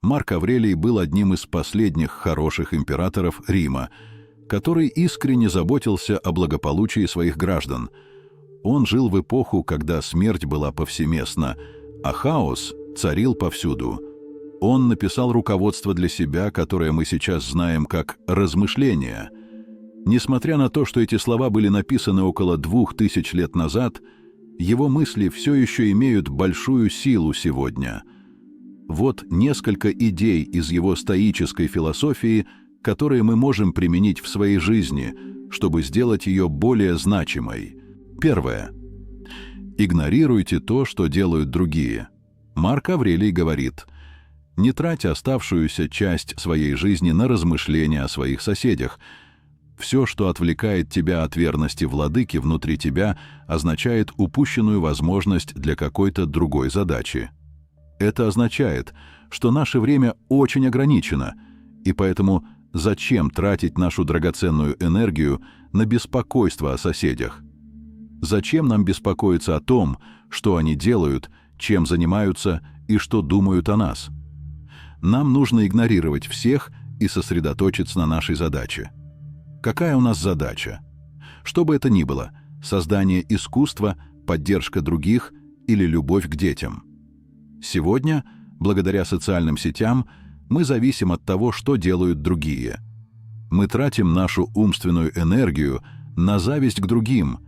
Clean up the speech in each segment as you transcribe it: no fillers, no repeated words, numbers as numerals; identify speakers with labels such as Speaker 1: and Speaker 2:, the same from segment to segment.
Speaker 1: Марк Аврелий был одним из последних хороших императоров Рима, который искренне заботился о благополучии своих граждан. Он жил в эпоху, когда смерть была повсеместна, а хаос царил повсюду. Он написал руководство для себя, которое мы сейчас знаем как «Размышления». Несмотря на то, что эти слова были написаны около 2000 лет назад, его мысли все еще имеют большую силу сегодня. Вот несколько идей из его стоической философии, которые мы можем применить в своей жизни, чтобы сделать ее более значимой. Первое. Игнорируйте то, что делают другие. Марк Аврелий говорит: не трать оставшуюся часть своей жизни на размышления о своих соседях. Все, что отвлекает тебя от верности владыке внутри тебя, означает упущенную возможность для какой-то другой задачи. Это означает, что наше время очень ограничено, и поэтому зачем тратить нашу драгоценную энергию на беспокойство о соседях? Зачем нам беспокоиться о том, что они делают, чем занимаются и что думают о нас? Нам нужно игнорировать всех и сосредоточиться на нашей задаче. Какая у нас задача? Что бы это ни было – создание искусства, поддержка других или любовь к детям. Сегодня, благодаря социальным сетям, мы зависим от того, что делают другие. Мы тратим нашу умственную энергию на зависть к другим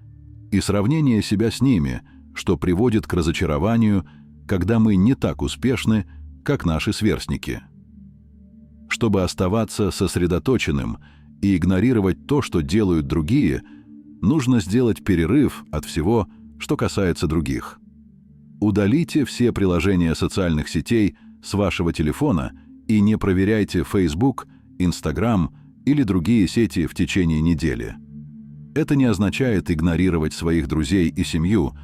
Speaker 1: и сравнение себя с ними, что приводит к разочарованию, когда мы не так успешны, как наши сверстники. Чтобы оставаться сосредоточенным и игнорировать то, что делают другие, нужно сделать перерыв от всего, что касается других. Удалите все приложения социальных сетей с вашего телефона и не проверяйте Facebook, Instagram или другие сети в течение недели. Это не означает игнорировать своих друзей и семью,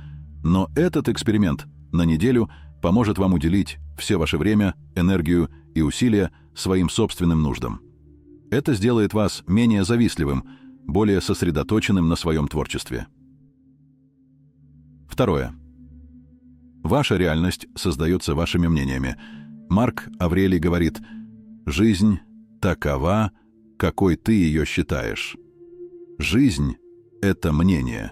Speaker 1: но этот эксперимент на неделю поможет вам уделить все ваше время, энергию и усилия своим собственным нуждам. Это сделает вас менее завистливым, более сосредоточенным на своем творчестве. Второе. Ваша реальность создается вашими мнениями. Марк Аврелий говорит: «Жизнь такова, какой ты ее считаешь». Жизнь — это мнение.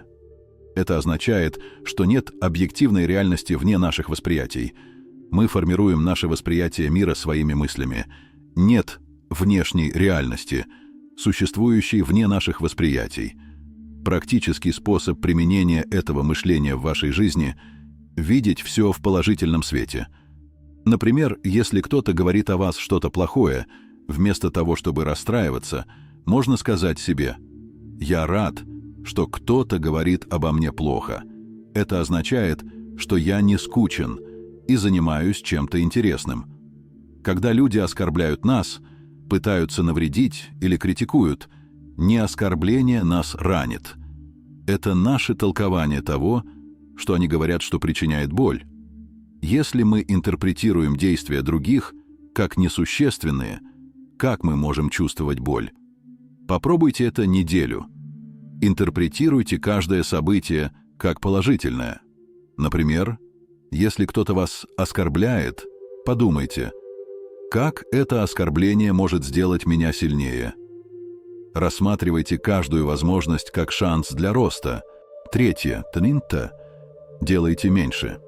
Speaker 1: Это означает, что нет объективной реальности вне наших восприятий. Мы формируем наше восприятие мира своими мыслями. Нет внешней реальности, существующей вне наших восприятий. Практический способ применения этого мышления в вашей жизни — видеть все в положительном свете. Например, если кто-то говорит о вас что-то плохое, вместо того, чтобы расстраиваться, можно сказать себе: «Я рад, что кто-то говорит обо мне плохо. Это означает, что я не скучен и занимаюсь чем-то интересным». Когда люди оскорбляют нас, пытаются навредить или критикуют, не оскорбление нас ранит. Это наше толкование того, что они говорят, что причиняет боль. Если мы интерпретируем действия других как несущественные, как мы можем чувствовать боль? Попробуйте это неделю. Интерпретируйте каждое событие как положительное. Например, если кто-то вас оскорбляет, подумайте: как это оскорбление может сделать меня сильнее? Рассматривайте каждую возможность как шанс для роста. Третье. Делайте меньше.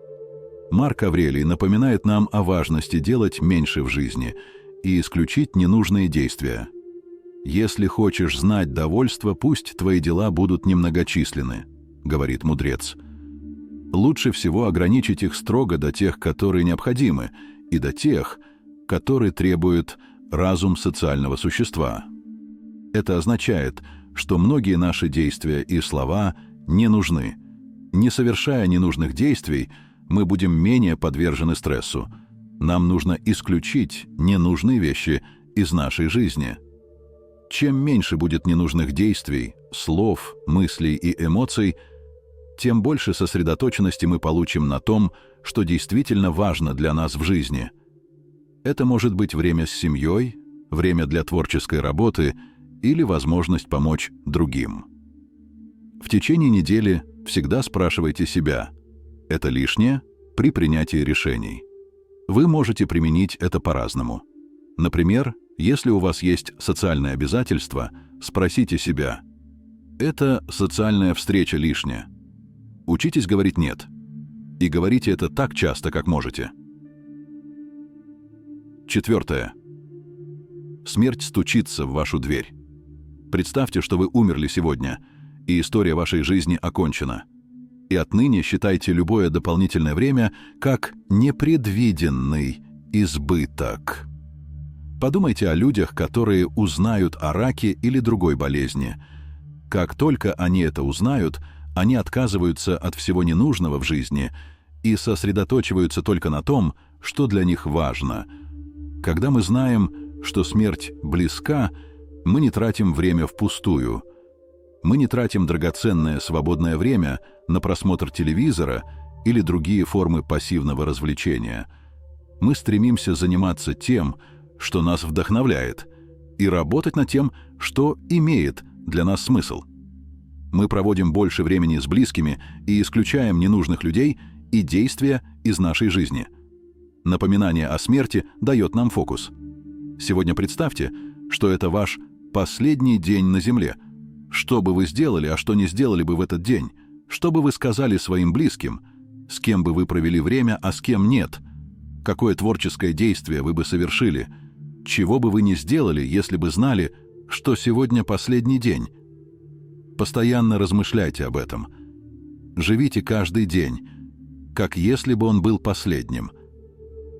Speaker 1: Марк Аврелий напоминает нам о важности делать меньше в жизни и исключить ненужные действия. «Если хочешь знать довольство, пусть твои дела будут немногочисленны», — говорит мудрец. Лучше всего ограничить их строго до тех, которые необходимы, и до тех, которые требуют разум социального существа. Это означает, что многие наши действия и слова не нужны. Не совершая ненужных действий, мы будем менее подвержены стрессу. Нам нужно исключить ненужные вещи из нашей жизни. Чем меньше будет ненужных действий, слов, мыслей и эмоций, тем больше сосредоточенности мы получим на том, что действительно важно для нас в жизни. Это может быть время с семьей, время для творческой работы или возможность помочь другим. В течение недели всегда спрашивайте себя: это лишнее при принятии решений? Вы можете применить это по-разному. Например, если у вас есть социальные обязательства, спросите себя: «Это социальная встреча лишняя?» Учитесь говорить «нет». И говорите это так часто, как можете. 4. Смерть стучится в вашу дверь. Представьте, что вы умерли сегодня, и история вашей жизни окончена. И отныне считайте любое дополнительное время как непредвиденный избыток. Подумайте о людях, которые узнают о раке или другой болезни. Как только они это узнают, они отказываются от всего ненужного в жизни и сосредоточиваются только на том, что для них важно. Когда мы знаем, что смерть близка, мы не тратим время впустую. Мы не тратим драгоценное свободное время на просмотр телевизора или другие формы пассивного развлечения. Мы стремимся заниматься тем, что нас вдохновляет, и работать над тем, что имеет для нас смысл. Мы проводим больше времени с близкими и исключаем ненужных людей и действия из нашей жизни. Напоминание о смерти дает нам фокус. Сегодня представьте, что это ваш последний день на земле. Что бы вы сделали, а что не сделали бы в этот день? Что бы вы сказали своим близким? С кем бы вы провели время, а с кем нет? Какое творческое действие вы бы совершили? Чего бы вы не сделали, если бы знали, что сегодня последний день? Постоянно размышляйте об этом. Живите каждый день, как если бы он был последним.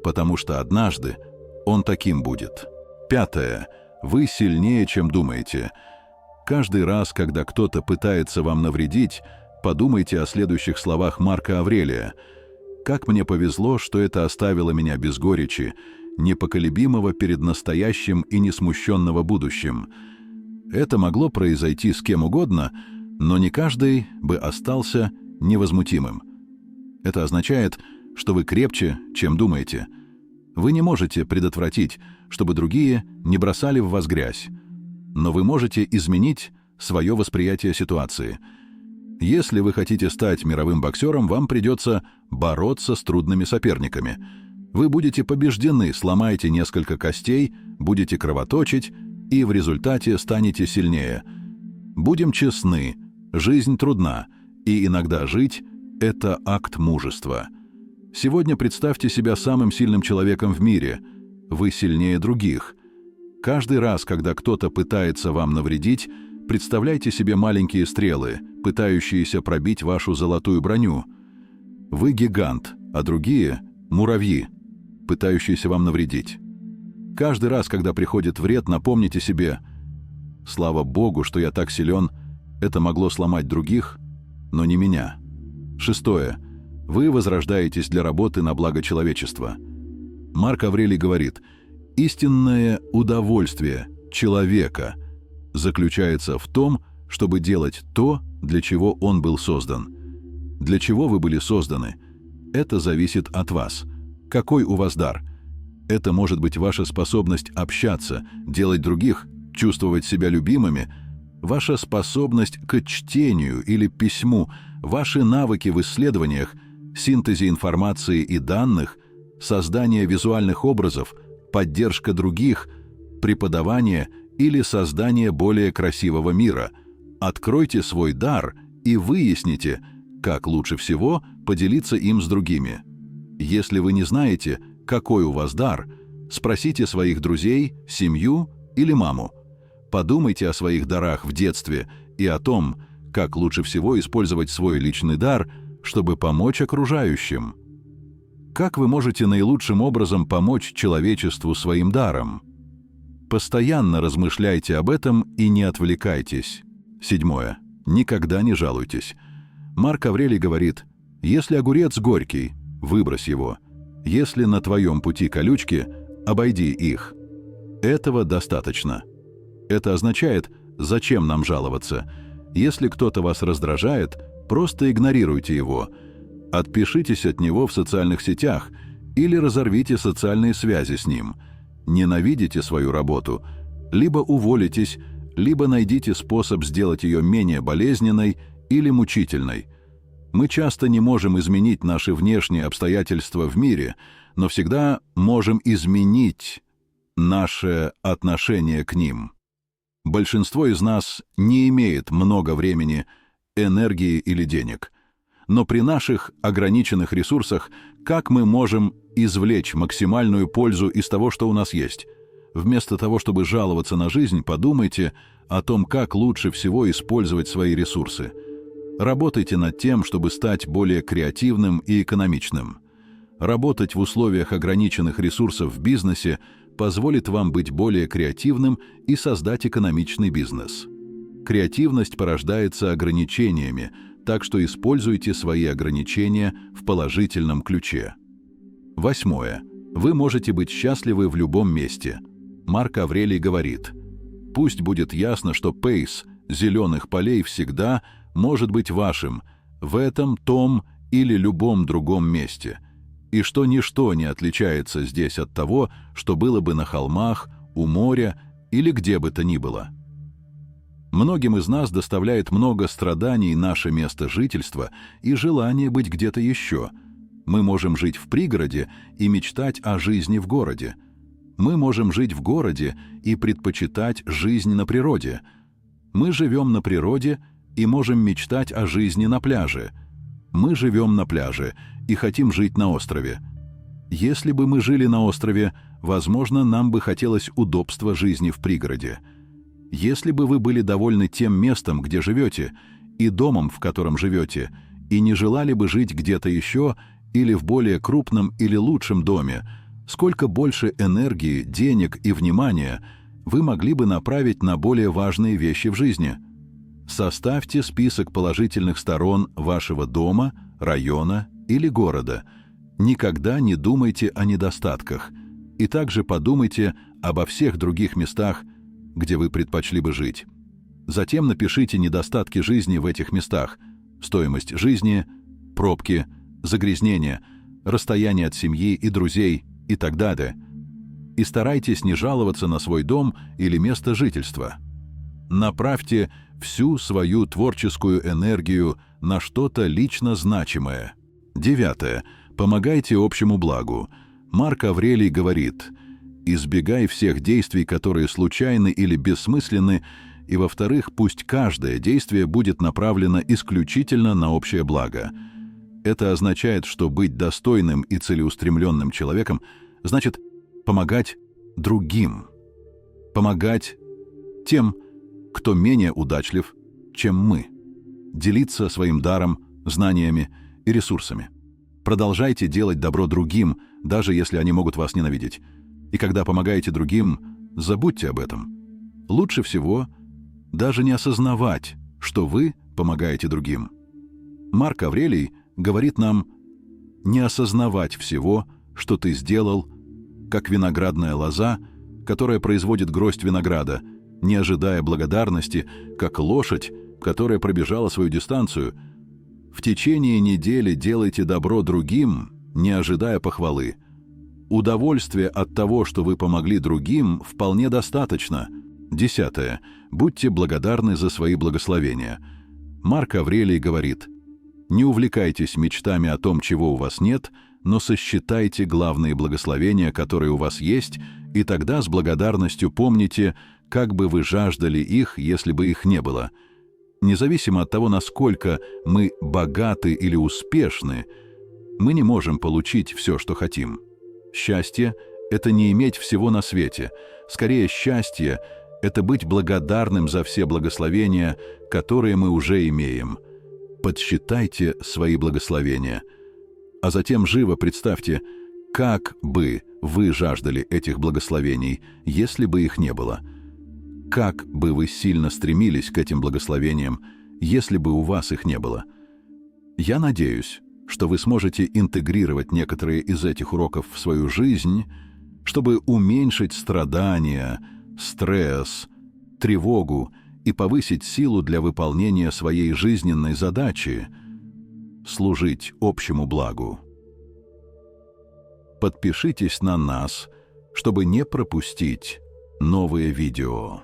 Speaker 1: Потому что однажды он таким будет. 5. Вы сильнее, чем думаете. Каждый раз, когда кто-то пытается вам навредить, подумайте о следующих словах Марка Аврелия. «Как мне повезло, что это оставило меня без горечи, непоколебимого перед настоящим и несмущенного будущим». Это могло произойти с кем угодно, но не каждый бы остался невозмутимым. Это означает, что вы крепче, чем думаете. Вы не можете предотвратить, чтобы другие не бросали в вас грязь, но вы можете изменить свое восприятие ситуации. Если вы хотите стать мировым боксером, вам придется бороться с трудными соперниками. Вы будете побеждены, сломаете несколько костей, будете кровоточить и в результате станете сильнее. Будем честны, жизнь трудна, и иногда жить — это акт мужества. Сегодня представьте себя самым сильным человеком в мире. Вы сильнее других. Каждый раз, когда кто-то пытается вам навредить, представляйте себе маленькие стрелы, пытающиеся пробить вашу золотую броню. Вы гигант, а другие — муравьи, пытающиеся вам навредить. Каждый раз, когда приходит вред, напомните себе: «Слава Богу, что я так силен, это могло сломать других, но не меня». 6. Вы возрождаетесь для работы на благо человечества. Марк Аврелий говорит: «Истинное удовольствие человека заключается в том, чтобы делать то, для чего он был создан». Для чего вы были созданы? Это зависит от вас. Какой у вас дар? Это может быть ваша способность общаться, делать других, чувствовать себя любимыми, ваша способность к чтению или письму, ваши навыки в исследованиях, синтезе информации и данных, создание визуальных образов, поддержка других, преподавание или создание более красивого мира. Откройте свой дар и выясните, как лучше всего поделиться им с другими. Если вы не знаете, какой у вас дар, спросите своих друзей, семью или маму. Подумайте о своих дарах в детстве и о том, как лучше всего использовать свой личный дар, чтобы помочь окружающим. Как вы можете наилучшим образом помочь человечеству своим даром? Постоянно размышляйте об этом и не отвлекайтесь. 7. Никогда не жалуйтесь. Марк Аврелий говорит: «Если огурец горький, выбрось его. Если на твоем пути колючки, обойди их». Этого достаточно. Это означает, зачем нам жаловаться. Если кто-то вас раздражает, просто игнорируйте его. Отпишитесь от него в социальных сетях или разорвите социальные связи с ним. Ненавидите свою работу, либо уволитесь, либо найдите способ сделать ее менее болезненной или мучительной. Мы часто не можем изменить наши внешние обстоятельства в мире, но всегда можем изменить наше отношение к ним. Большинство из нас не имеет много времени, энергии или денег. Но при наших ограниченных ресурсах как мы можем извлечь максимальную пользу из того, что у нас есть? Вместо того, чтобы жаловаться на жизнь, подумайте о том, как лучше всего использовать свои ресурсы. Работайте над тем, чтобы стать более креативным и экономичным. Работать в условиях ограниченных ресурсов в бизнесе позволит вам быть более креативным и создать экономичный бизнес. Креативность порождается ограничениями, так что используйте свои ограничения в положительном ключе. 8. Вы можете быть счастливы в любом месте. Марк Аврелий говорит: «Пусть будет ясно, что пейс зеленых полей всегда может быть вашим в этом, том или любом другом месте, и что ничто не отличается здесь от того, что было бы на холмах, у моря или где бы то ни было». Многим из нас доставляет много страданий наше место жительства и желание быть где-то еще. Мы можем жить в пригороде и мечтать о жизни в городе. Мы можем жить в городе и предпочитать жизнь на природе. Мы живем на природе и можем мечтать о жизни на пляже. Мы живем на пляже и хотим жить на острове. Если бы мы жили на острове, возможно, нам бы хотелось удобства жизни в пригороде. Если бы вы были довольны тем местом, где живете, и домом, в котором живете, и не желали бы жить где-то еще или в более крупном или лучшем доме, сколько больше энергии, денег и внимания вы могли бы направить на более важные вещи в жизни? Составьте список положительных сторон вашего дома, района или города. Никогда не думайте о недостатках. И также подумайте обо всех других местах, где вы предпочли бы жить. Затем напишите недостатки жизни в этих местах: стоимость жизни, пробки, загрязнение, расстояние от семьи и друзей и так далее. И старайтесь не жаловаться на свой дом или место жительства. Направьте всю свою творческую энергию на что-то лично значимое. 9. Помогайте общему благу. Марк Аврелий говорит: «Избегай всех действий, которые случайны или бессмысленны, и, во-вторых, пусть каждое действие будет направлено исключительно на общее благо». Это означает, что быть достойным и целеустремленным человеком значит помогать другим, помогать тем, кто менее удачлив, чем мы, делиться своим даром, знаниями и ресурсами. Продолжайте делать добро другим, даже если они могут вас ненавидеть. И когда помогаете другим, забудьте об этом. Лучше всего даже не осознавать, что вы помогаете другим. Марк Аврелий говорит нам не осознавать всего, что ты сделал, как виноградная лоза, которая производит гроздь винограда, не ожидая благодарности, как лошадь, которая пробежала свою дистанцию. В течение недели делайте добро другим, не ожидая похвалы. Удовольствие от того, что вы помогли другим, вполне достаточно. 10. Будьте благодарны за свои благословения. Марк Аврелий говорит: «Не увлекайтесь мечтами о том, чего у вас нет, но сосчитайте главные благословения, которые у вас есть, и тогда с благодарностью помните, как бы вы жаждали их, если бы их не было». Независимо от того, насколько мы богаты или успешны, мы не можем получить все, что хотим. Счастье — это не иметь всего на свете. Скорее, счастье — это быть благодарным за все благословения, которые мы уже имеем. Подсчитайте свои благословения, а затем живо представьте, как бы вы жаждали этих благословений, если бы их не было. Как бы вы сильно стремились к этим благословениям, если бы у вас их не было. Я надеюсь, что вы сможете интегрировать некоторые из этих уроков в свою жизнь, чтобы уменьшить страдания, стресс, тревогу и повысить силу для выполнения своей жизненной задачи — служить общему благу. Подпишитесь на нас, чтобы не пропустить новые видео.